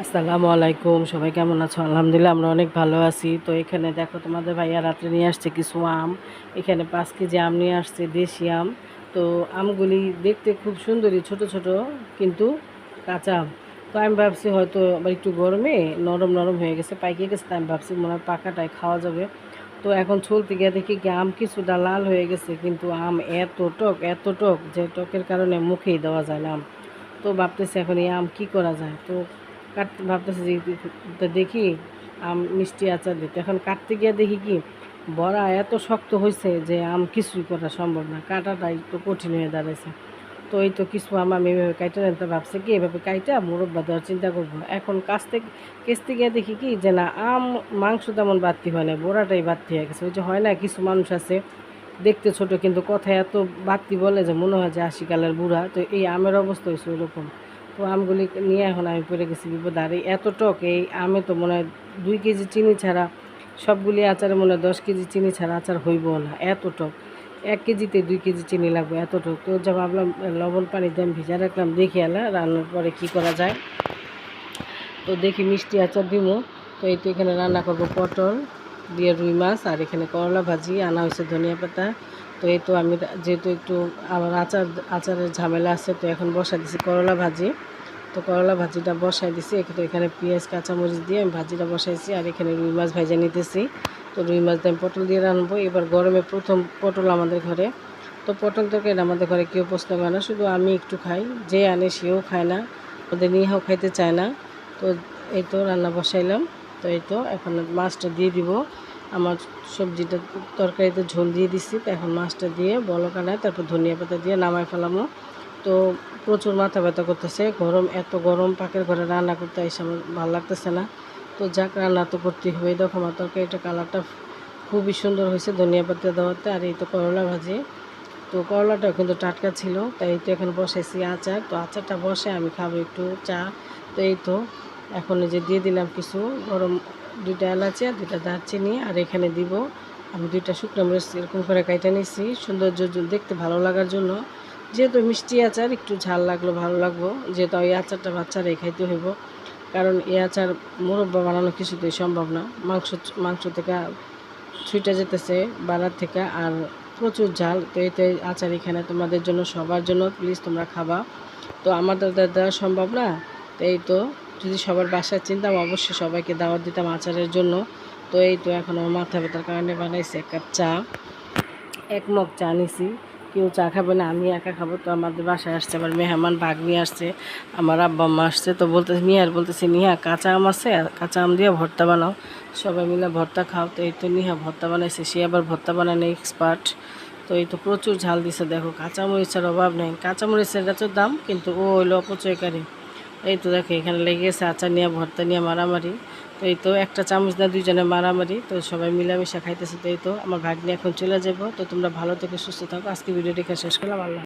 আসসালামু আলাইকুম, সবাই কেমন আছো? আলহামদুলিল্লাহ আমরা অনেক ভালো আছি। তো এখানে দেখো তোমাদের ভাইয়া রাত্রে নিয়ে আসছে কিছু আম। এখানে 5 কেজি আম নিয়ে আসছে, দেশি আম। তো আমগুলি দেখতে খুব সুন্দরী, ছোট ছোট, কিন্তু কাঁচা আম। তো আমি ভাবছি হয়তো আবার একটু গরমে নরম নরম হয়ে গেছে, পাইকে গেছে। তাই আমি ভাবছি মনে হয় পাকাটাই খাওয়া যাবে। তো এখন চলতে গিয়ে দেখি কি আম কিছুটা লাল হয়ে গেছে, কিন্তু আম এত টক যে টকের কারণে মুখেই দেওয়া যায় না আম। তো ভাবতেছি এখন এই আম কী করা যায়। তো কাটতে ভাবতেছি যে তো দেখি আম মিষ্টি আচার দিতে। এখন কাটতে গিয়ে দেখি কি বড়া এত শক্ত হয়েছে যে আম কিছুই করা সম্ভব না, কাটাটা একটু কঠিন হয়ে দাঁড়াইছে। তো এই তো কিছু আম আমি এভাবে কাইটে নিতে ভাবছি কি এভাবে কাইটা মুরব্বা দেওয়ার চিন্তা করবো। এখন কেচতে গিয়ে দেখি কি যে না, আম মাংস তেমন বাড়তি হয় না, বোড়াটাই বাড়তি হয়ে গেছে। ওই যে হয় না, কিছু মানুষ আছে দেখতে ছোট কিন্তু কথায় এত বাড়তি বলে যে মনে হয় যে 80 কালের বুড়া। তো এই আমের অবস্থা হয়েছে ওইরকম। তো আমগুলি নিয়ে এখন আমি পড়ে গেছি বিপদ। আর এই এত টক এই আমে তো মনে হয় 2 কেজি চিনি ছাড়া সবগুলি আচারে মনে হয় 10 কেজি চিনি ছাড়া আচার হইব না, এত টক। 1 কেজিতে 2 কেজি চিনি লাগবে, এত টক। তো যা ভাবলাম লবণ পানি দিয়ে আমি ভিজা রাখলাম, দেখি এলা রান্নার পরে কি করা যায়। তো দেখি মিষ্টি আচার দিব। তো এই তো এখানে রান্না করব পটল দিয়ে রুই মাছ, আর এখানে করলা ভাজি আনা হয়েছে, ধনিয়া পাতা। তো এই তো আমি যেহেতু একটু আমার আচারের ঝামেলা আছে, তো এখন বসাই দিছি করলা ভাজি। তো করলা ভাজিটা বসাই দিছি, এখানে পেঁয়াজ কাঁচামরিচ দিয়ে আমি ভাজিটা বসাইছি। আর এখানে রুই মাছ ভাজা নিতেছি। তো রুই মাছ দিয়ে আমি পটল দিয়ে রান্নবো। এবার গরমে প্রথম পটল আমাদের ঘরে। তো পটল তরকারি আমাদের ঘরে কেউ পছন্দ করে না, শুধু আমি একটু খাই, যে আনে সেও খায় না, ওদের নিয়েও খাইতে চায় না। তো এই তো রান্না বসাইলাম। তো এই তো এখন মাছটা দিয়ে দিব। আমার সবজিটা তরকারিতে ঝোল দিয়ে দিচ্ছি, তো এখন মাছটা দিয়ে বলক আনায় তারপর ধনিয়া পাতা দিয়ে নামাই ফেলামো। তো প্রচুর মাথা ব্যথা করতেছে, গরম, এত গরম, পাকের ঘরে রান্না করতে এসে আমার ভালো লাগতেছে না। তো যাক, রান্না তো করতেই হবে। দেখো আমার তরকারিটা কালারটা খুবই সুন্দর হয়েছে ধনিয়া পাতা দেওয়াতে। আর এই তো করলা ভাজি। তো করলাটাও কিন্তু টাটকা ছিল। তাই এই তো এখন বসাইছি আচার। তো আচারটা বসে আমি খাবো একটু চা। তো এই তো এখন এই যে দিয়ে দিলাম কিছু গরম, 2টা এলাচি আর 2টা দারচিনি। আর এখানে দিব আমি 2টা শুকনো মরিচ এরকম করে কাইটা নিচ্ছি, সৌন্দর্য দেখতে ভালো লাগার জন্য। যেহেতু মিষ্টি আচার একটু ঝাল লাগলো ভালো লাগবো, যেহেতু এই আচারটা বাচ্চারাই খাইতে হইব। কারণ এই আচার মুরব্বা বানানো কিছুতেই সম্ভব না, মাংস থেকে ছুটে যেতেছে বাড়ার থেকে। আর প্রচুর ঝাল। তো এই তো এই আচার এখানে তোমাদের জন্য, সবার জন্য, প্লিজ তোমরা খাবা। তো আমাদের দেওয়া সম্ভব না। তো এই তো যদি সবার বাসায় চিনতাম অবশ্যই সবাইকে দাওয়াত দিতাম আচারের জন্য। তো এই তো এখন আমার মাথা ব্যথার কারণে বানাইছে 1 কাপ চা, 1 মগ চা নিছি। কেউ চা খাবে না, আমি একা খাবো। তো আমাদের বাসায় আসছে আমার মেহমান, ভাগ্নি আসছে, আমার আব্বা আম্মা আসছে। তো বলতেছি নিহার, বলতেছি নিহা কাঁচা আম আছে, আর কাঁচা আম দিয়ে ভর্তা বানাও, সবাই মিলে ভর্তা খাও। তো এই তো নিহা ভর্তা বানাইছে, সে আবার ভর্তা বানানো এক্সপার্ট। তো এই তো প্রচুর ঝাল দিছে, দেখো কাঁচামরিচের অভাব নেই। কাঁচামরিচের এত দাম, কিন্তু ও হইলো অপচয়কারী। এই তো দেখো এখানে লেগে গেছে আচার নিয়ে ভর্তা নিয়ে মারামারি। তো এই তো একটা চামচ না, দুইজনে মারামারি। তো সবাই মিলামিশা খাইতেছে। তো এই তো আমার ভাগ্নি এখন চলে যাবো। তো তোমরা ভালো থেকে সুস্থ থাকো। আজকে ভিডিওটি এখানে শেষ করলাম। আল্লাহ।